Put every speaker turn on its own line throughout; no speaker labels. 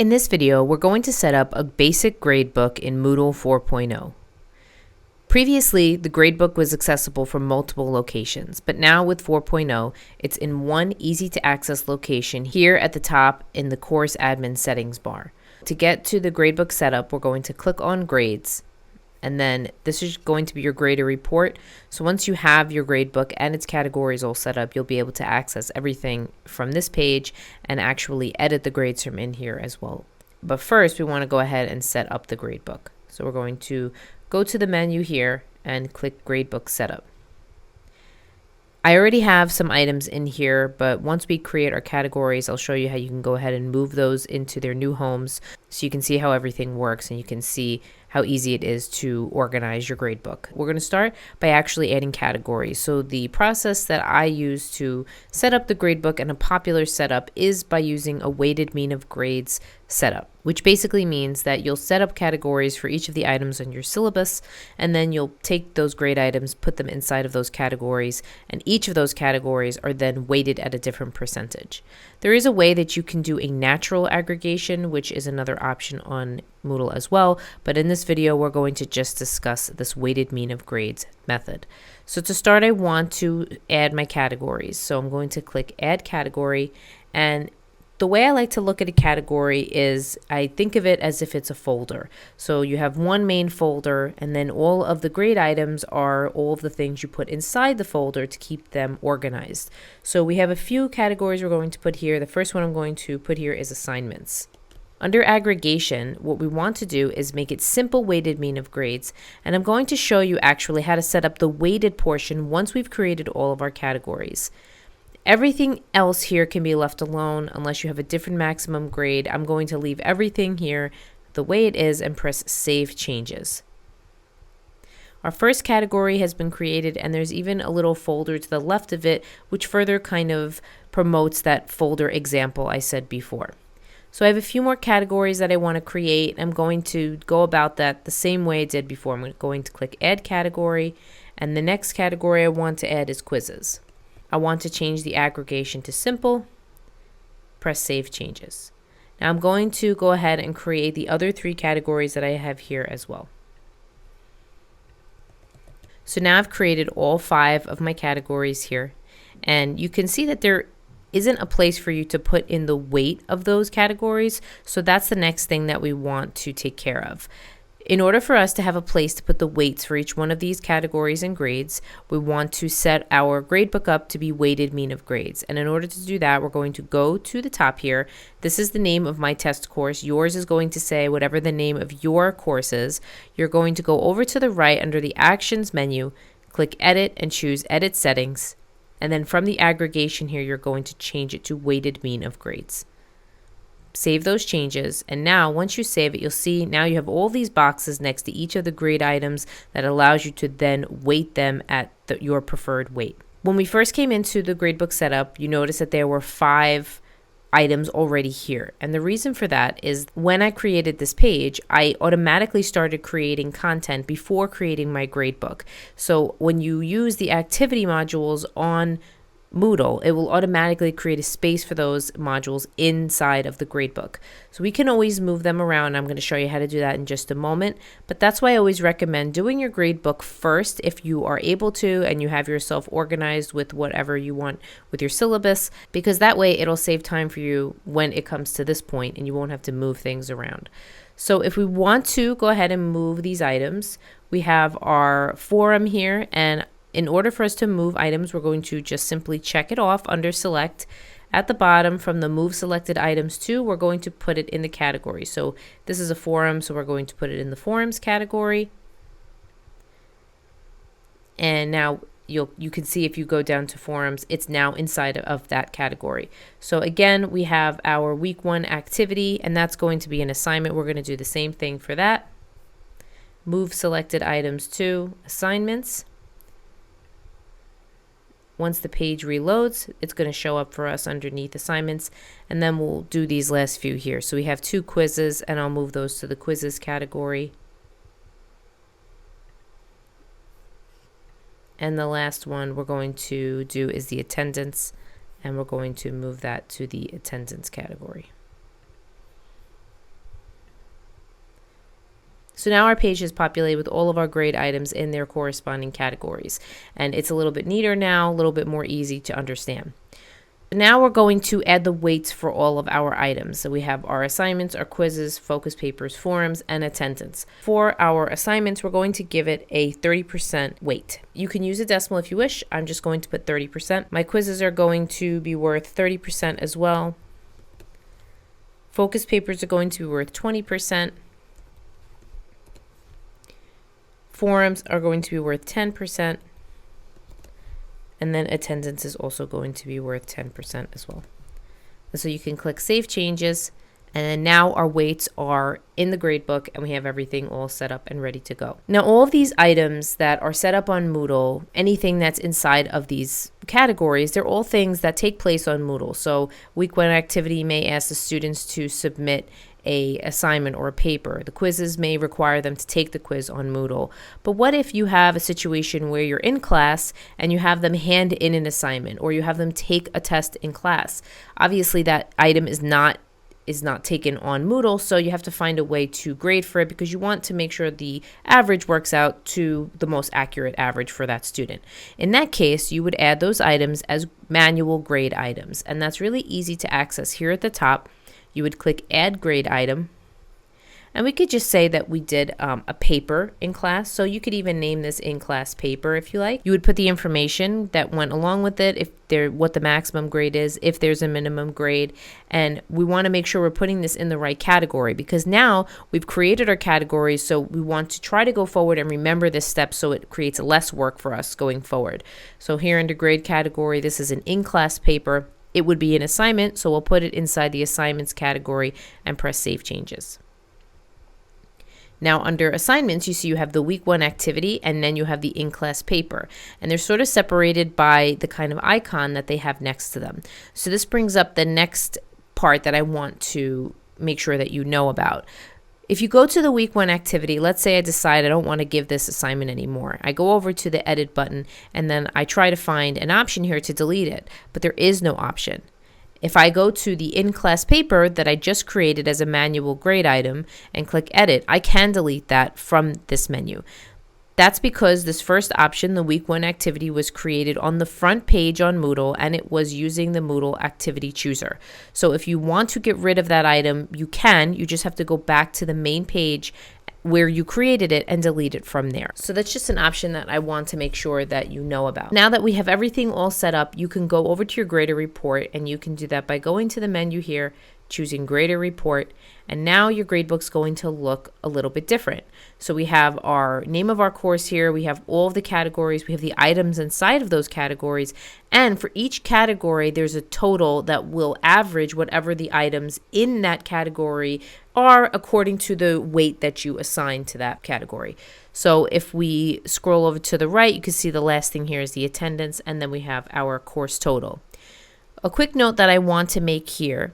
In this video, we're going to set up a basic gradebook in Moodle 4.0. Previously, the gradebook was accessible from multiple locations, but now with 4.0, it's in one easy-to-access location here at the top in the course admin settings bar. To get to the gradebook setup, we're going to click on Grades, and then this is going to be your grader report. So once you have your gradebook and its categories all set up, you'll be able to access everything from this page and actually edit the grades from in here as well. But first, we want to go ahead and set up the gradebook. So we're going to go to the menu here and click Gradebook Setup. I already have some items in here, but once we create our categories, I'll show you how you can go ahead and move those into their new homes so you can see how everything works and you can see how easy it is to organize your gradebook. We're going to start by actually adding categories. So the process that I use to set up the gradebook and a popular setup is by using a weighted mean of grades setup, which basically means that you'll set up categories for each of the items on your syllabus, and then you'll take those grade items, put them inside of those categories, and each of those categories are then weighted at a different percentage. There is a way that you can do a natural aggregation, which is another option on Moodle as well, but in this video we're going to just discuss this weighted mean of grades method. So to start, I want to add my categories. So I'm going to click Add Category, and the way I like to look at a category is I think of it as if it's a folder. So you have one main folder, and then all of the grade items are all of the things you put inside the folder to keep them organized. So we have a few categories we're going to put here. The first one I'm going to put here is assignments. Under aggregation, what we want to do is make it simple weighted mean of grades, and I'm going to show you actually how to set up the weighted portion once we've created all of our categories. Everything else here can be left alone unless you have a different maximum grade. I'm going to leave everything here the way it is and press Save Changes. Our first category has been created, and there's even a little folder to the left of it which further kind of promotes that folder example I said before. So I have a few more categories that I want to create. I'm going to go about that the same way I did before. I'm going to click Add Category, and the next category I want to add is Quizzes. I want to change the aggregation to simple, press Save Changes. Now I'm going to go ahead and create the other three categories that I have here as well. So now I've created all 5 of my categories here, and you can see that there isn't a place for you to put in the weight of those categories, so that's the next thing that we want to take care of. In order for us to have a place to put the weights for each one of these categories and grades, we want to set our gradebook up to be weighted mean of grades. And in order to do that, we're going to go to the top here. This is the name of my test course. Yours is going to say whatever the name of your course is. You're going to go over to the right under the Actions menu, click Edit, and choose Edit Settings. And then from the aggregation here, you're going to change it to weighted mean of grades. Save those changes, and now once you save it, you'll see now you have all these boxes next to each of the grade items that allows you to then weight them at your preferred weight. When we first came into the gradebook setup, you notice that there were 5 items already here, and the reason for that is when I created this page, I automatically started creating content before creating my gradebook. So when you use the activity modules on Moodle, it will automatically create a space for those modules inside of the gradebook. So we can always move them around. I'm going to show you how to do that in just a moment, but that's why I always recommend doing your gradebook first if you are able to and you have yourself organized with whatever you want with your syllabus, because that way it'll save time for you when it comes to this point and you won't have to move things around. So if we want to go ahead and move these items, we have our forum here, and in order for us to move items, we're going to just simply check it off under Select. At the bottom from the Move Selected Items to, we're going to put it in the category. So this is a forum, so we're going to put it in the Forums category. And now you can see if you go down to Forums, it's now inside of that category. So again, we have our Week 1 activity, and that's going to be an assignment. We're going to do the same thing for that. Move Selected Items to Assignments. Once the page reloads, it's going to show up for us underneath assignments, and then we'll do these last few here. So we have 2 quizzes, and I'll move those to the quizzes category. And the last one we're going to do is the attendance, and we're going to move that to the attendance category. So now our page is populated with all of our grade items in their corresponding categories. And it's a little bit neater now, a little bit more easy to understand. Now we're going to add the weights for all of our items. So we have our assignments, our quizzes, focus papers, forums, and attendance. For our assignments, we're going to give it a 30% weight. You can use a decimal if you wish. I'm just going to put 30%. My quizzes are going to be worth 30% as well. Focus papers are going to be worth 20%. Forums are going to be worth 10%. And then attendance is also going to be worth 10% as well. And so you can click Save Changes, and then now our weights are in the gradebook and we have everything all set up and ready to go. Now all of these items that are set up on Moodle, anything that's inside of these categories, they're all things that take place on Moodle. So week 1 activity may ask the students to submit a assignment or a paper. The quizzes may require them to take the quiz on Moodle. But what if you have a situation where you're in class and you have them hand in an assignment, or you have them take a test in class? Obviously that item is not taken on Moodle, so you have to find a way to grade for it, because you want to make sure the average works out to the most accurate average for that student. In that case, you would add those items as manual grade items, and that's really easy to access. Here at the top, you would click Add Grade Item, and we could just say that we did a paper in class. So you could even name this in-class paper if you like. You would put the information that went along with it, what the maximum grade is, if there's a minimum grade, and we want to make sure we're putting this in the right category, because now we've created our categories, so we want to try to go forward and remember this step so it creates less work for us going forward. So here under grade category, this is an in-class paper. It would be an assignment, so we'll put it inside the assignments category and press Save Changes. Now under assignments, you see you have the week 1 activity, and then you have the in-class paper, and they're sort of separated by the kind of icon that they have next to them. So this brings up the next part that I want to make sure that you know about. If you go to the week 1 activity, let's say I decide I don't want to give this assignment anymore. I go over to the edit button, and then I try to find an option here to delete it, but there is no option. If I go to the in-class paper that I just created as a manual grade item and click edit, I can delete that from this menu. That's because this first option, the week 1 activity, was created on the front page on Moodle, and it was using the Moodle activity chooser. So if you want to get rid of that item, you can. You just have to go back to the main page where you created it and delete it from there. So that's just an option that I want to make sure that you know about. Now that we have everything all set up, you can go over to your grader report, and you can do that by going to the menu here, choosing Grader Report, and now your gradebook's going to look a little bit different. So we have our name of our course here, we have all of the categories, we have the items inside of those categories, and for each category there's a total that will average whatever the items in that category are according to the weight that you assign to that category. So if we scroll over to the right, you can see the last thing here is the attendance, and then we have our course total. A quick note that I want to make here: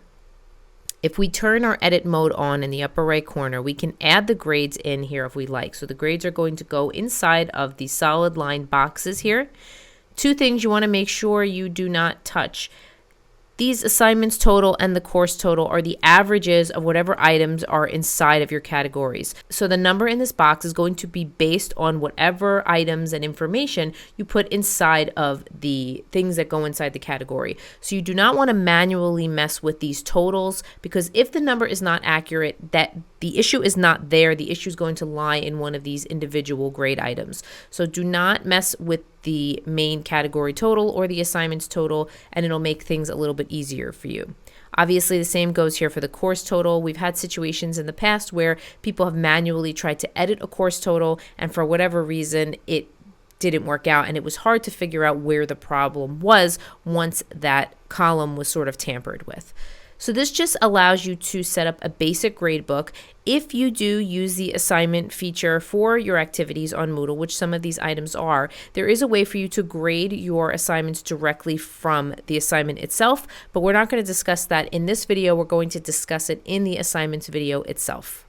if we turn our edit mode on in the upper right corner, we can add the grades in here if we like. So the grades are going to go inside of the solid line boxes here. 2 things you want to make sure you do not touch. These assignments total and the course total are the averages of whatever items are inside of your categories. So the number in this box is going to be based on whatever items and information you put inside of the things that go inside the category. So you do not want to manually mess with these totals, because if the number is not accurate, that the issue is not there. The issue is going to lie in one of these individual grade items. So do not mess with the main category total or the assignments total, and it'll make things a little bit easier for you. Obviously, the same goes here for the course total. We've had situations in the past where people have manually tried to edit a course total, and for whatever reason, it didn't work out, and it was hard to figure out where the problem was once that column was sort of tampered with. So this just allows you to set up a basic gradebook. If you do use the assignment feature for your activities on Moodle, which some of these items are, there is a way for you to grade your assignments directly from the assignment itself, but we're not going to discuss that in this video. We're going to discuss it in the assignments video itself.